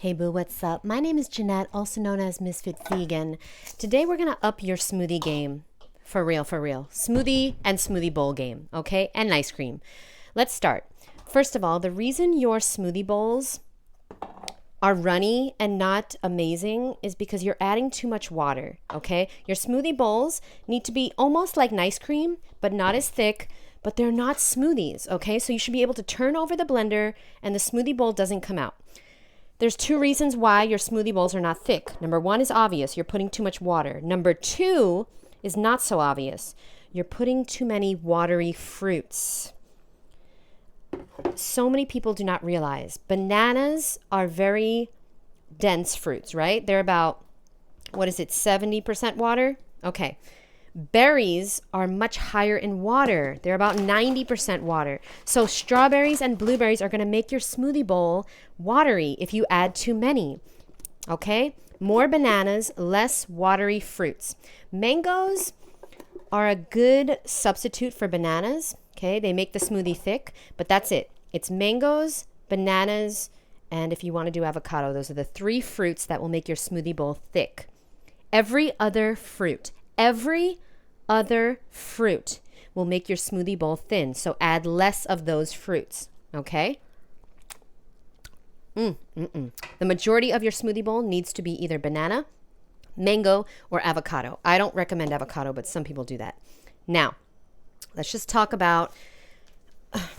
Hey boo, what's up? My name is Jeannette, also known as Ms.FitVegan. Today we're gonna up your smoothie game. For real, for real. Smoothie and smoothie bowl game, okay? And ice cream. Let's start. First of all, the reason your smoothie bowls are runny and not amazing is because you're adding too much water, okay? Your smoothie bowls need to be almost like ice cream, but not as thick, but they're not smoothies, okay? So you should be able to turn over the blender and the smoothie bowl doesn't come out. There's two reasons why your smoothie bowls are not thick. Number one is obvious. You're putting too much water. Number two is not so obvious. You're putting too many watery fruits. So many people do not realize bananas are very dense fruits, right? They're about, 70% water? Okay. Berries are much higher in water. They're about 90% water. So strawberries and blueberries are going to make your smoothie bowl watery if you add too many. Okay? More bananas, less watery fruits. Mangoes are a good substitute for bananas. Okay? They make the smoothie thick, but that's it. It's mangoes, bananas, and if you want to do avocado, those are the three fruits that will make your smoothie bowl thick. Every other fruit will make your smoothie bowl thin. So add less of those fruits. Okay? The majority of your smoothie bowl needs to be either banana, mango, or avocado. I don't recommend avocado, but some people do that. Now, let's just talk about...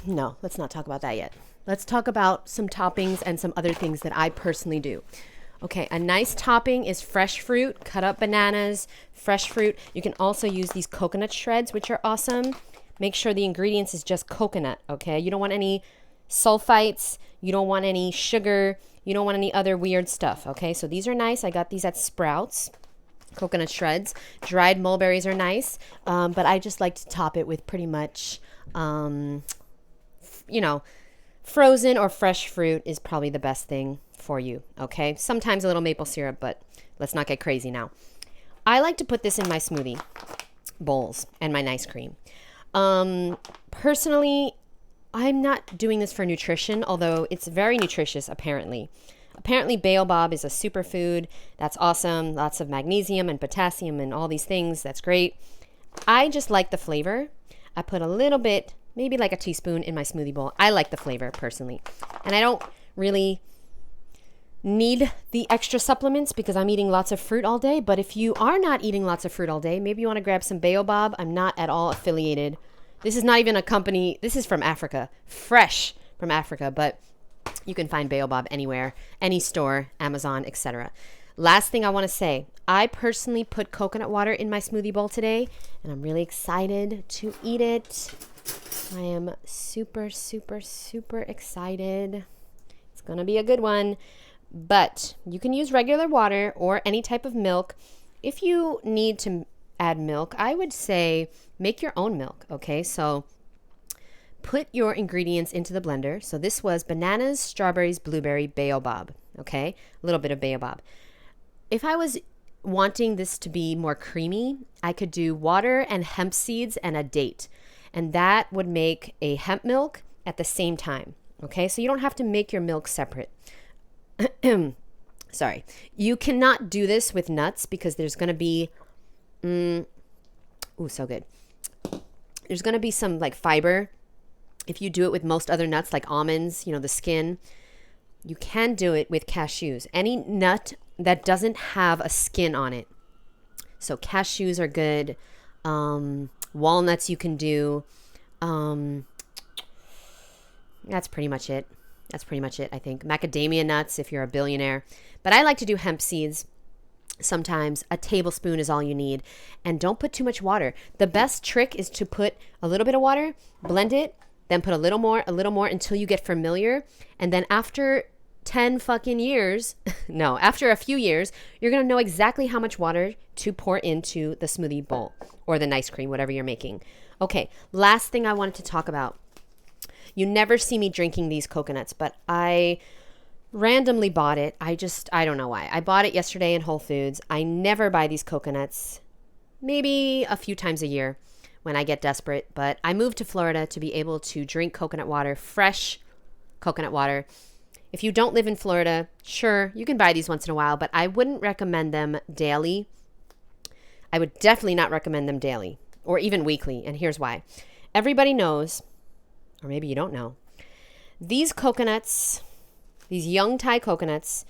No, let's not talk about that yet. Let's talk about some toppings and some other things that I personally do. Okay, a nice topping is fresh fruit, cut up bananas, fresh fruit. You can also use these coconut shreds, which are awesome. Make sure the ingredients is just coconut, okay? You don't want any sulfites. You don't want any sugar. You don't want any other weird stuff, okay? So these are nice. I got these at Sprouts, coconut shreds. Dried mulberries are nice, but I just like to top it with pretty much, frozen or fresh fruit is probably the best thing for you, okay? Sometimes a little maple syrup, but let's not get crazy now. I like to put this in my smoothie bowls and my ice cream. Personally, I'm not doing this for nutrition, although it's very nutritious, apparently. Apparently, baobab is a superfood. That's awesome. Lots of magnesium and potassium and all these things. That's great. I just like the flavor. I put a little bit, maybe like a teaspoon in my smoothie bowl. I like the flavor personally. And I don't really need the extra supplements because I'm eating lots of fruit all day. But if you are not eating lots of fruit all day, maybe you want to grab some baobab. I'm not at all affiliated. This is not even a company. This is from Africa, fresh from Africa, but you can find baobab anywhere, any store, Amazon, etc. Last thing I want to say, I personally put coconut water in my smoothie bowl today, and I'm really excited to eat it. I am super, super, super excited. It's going to be a good one. But you can use regular water or any type of milk. If you need to add milk, I would say make your own milk, okay? So put your ingredients into the blender. So this was bananas, strawberries, blueberry, baobab, okay? A little bit of baobab. If I was wanting this to be more creamy, I could do water and hemp seeds and a date. And that would make a hemp milk at the same time, okay? So you don't have to make your milk separate. Sorry. You cannot do this with nuts because there's going to be, so good. There's going to be some like fiber. If you do it with most other nuts like almonds, the skin, you can do it with cashews. Any nut that doesn't have a skin on it. So cashews are good. Walnuts you can do. That's pretty much it. I think. Macadamia nuts if you're a billionaire. But I like to do hemp seeds. Sometimes a tablespoon is all you need. And don't put too much water. The best trick is to put a little bit of water, blend it, then put a little more until you get familiar. And then after 10 fucking years, after a few years, you're going to know exactly how much water to pour into the smoothie bowl or the ice cream, whatever you're making. Okay, last thing I wanted to talk about. You never see me drinking these coconuts, but I randomly bought it. I don't know why. I bought it yesterday in Whole Foods. I never buy these coconuts, maybe a few times a year when I get desperate, but I moved to Florida to be able to drink coconut water, fresh coconut water. If you don't live in Florida, sure, you can buy these once in a while, but I wouldn't recommend them daily. I would definitely not recommend them daily or even weekly, and here's why. Everybody knows, or maybe you don't know, these coconuts, these young Thai coconuts,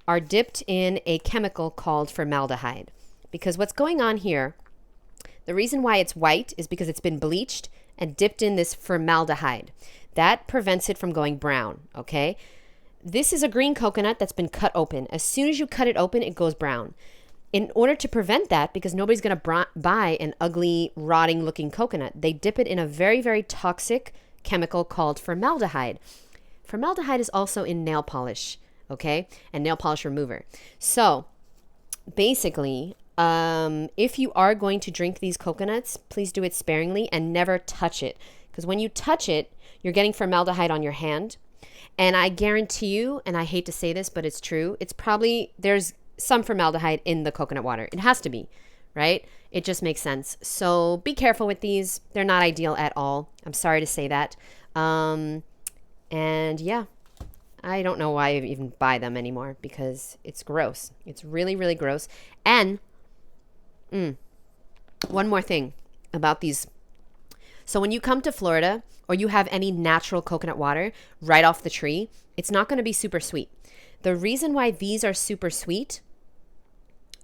are dipped in a chemical called formaldehyde. Because what's going on here, the reason why it's white is because it's been bleached and dipped in this formaldehyde. That prevents it from going brown, okay? This is a green coconut that's been cut open. As soon as you cut it open, it goes brown. In order to prevent that, because nobody's going to buy an ugly, rotting looking coconut, they dip it in a very, very toxic chemical called formaldehyde. Formaldehyde is also in nail polish, okay? And nail polish remover. So basically, if you are going to drink these coconuts, please do it sparingly and never touch it. Because when you touch it, you're getting formaldehyde on your hand. And I guarantee you, and I hate to say this, but it's true, there's some formaldehyde in the coconut water. It has to be, right? It just makes sense. So be careful with these. They're not ideal at all. I'm sorry to say that. And yeah, I don't know why I even buy them anymore because it's gross. It's really, really gross. And one more thing about these. So when you come to Florida or you have any natural coconut water right off the tree, it's not going to be super sweet. The reason why these are super sweet,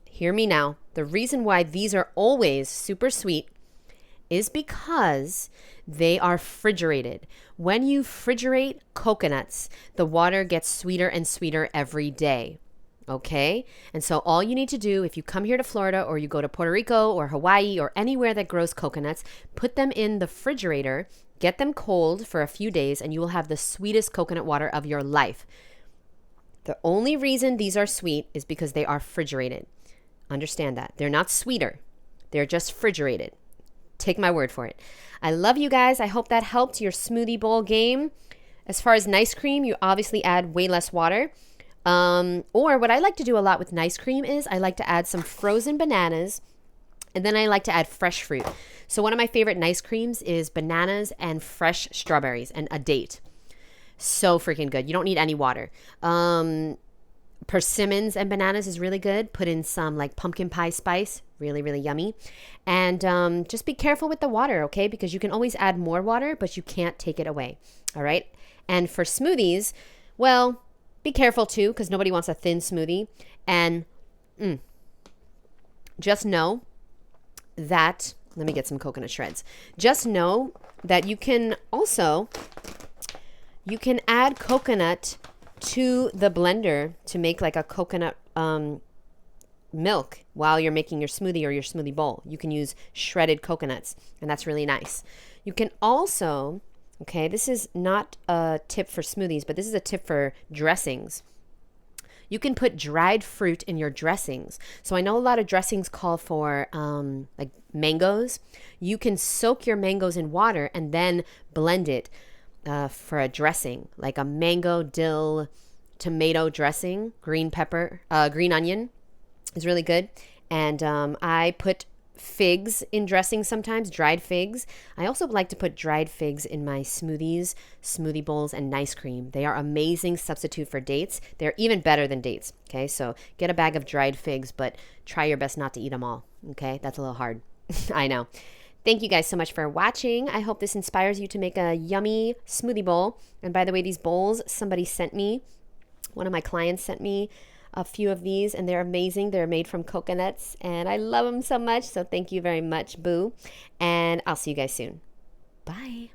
hear me now, the reason why these are always super sweet is because they are refrigerated. When you refrigerate coconuts, the water gets sweeter and sweeter every day. Okay? And so all you need to do if you come here to Florida or you go to Puerto Rico or Hawaii or anywhere that grows coconuts, put them in the refrigerator, get them cold for a few days, and you will have the sweetest coconut water of your life. The only reason these are sweet is because they are refrigerated. Understand that. They're not sweeter. They're just refrigerated. Take my word for it. I love you guys. I hope that helped your smoothie bowl game. As far as nice cream, you obviously add way less water. Or what I like to do a lot with nice cream is I like to add some frozen bananas, and then I like to add fresh fruit. So one of my favorite nice creams is bananas and fresh strawberries and a date. So freaking good. You don't need any water. Persimmons and bananas is really good. Put in some like pumpkin pie spice. Really, really yummy. And just be careful with the water, okay? Because you can always add more water, but you can't take it away. All right? And for smoothies, well, be careful too, because nobody wants a thin smoothie. And just know that, let me get some coconut shreds. Just know that you can add coconut to the blender to make like a coconut milk while you're making your smoothie or your smoothie bowl. You can use shredded coconuts, and that's really nice. You can also, okay, this is not a tip for smoothies, but this is a tip for dressings. You can put dried fruit in your dressings. So I know a lot of dressings call for like mangoes. You can soak your mangoes in water and then blend it for a dressing, like a mango, dill, tomato dressing. Green pepper, green onion is really good. And I put figs in dressing sometimes, dried figs. I also like to put dried figs in my smoothies, smoothie bowls, and nice cream. They are amazing substitute for dates. They're even better than dates. Okay, so get a bag of dried figs, but try your best not to eat them all. Okay, that's a little hard. I know. Thank you guys so much for watching. I hope this inspires you to make a yummy smoothie bowl. And by the way, these bowls, somebody sent me, one of my clients sent me a few of these, and they're amazing. They're made from coconuts, and I love them so much. So thank you very much, Boo. And I'll see you guys soon. Bye.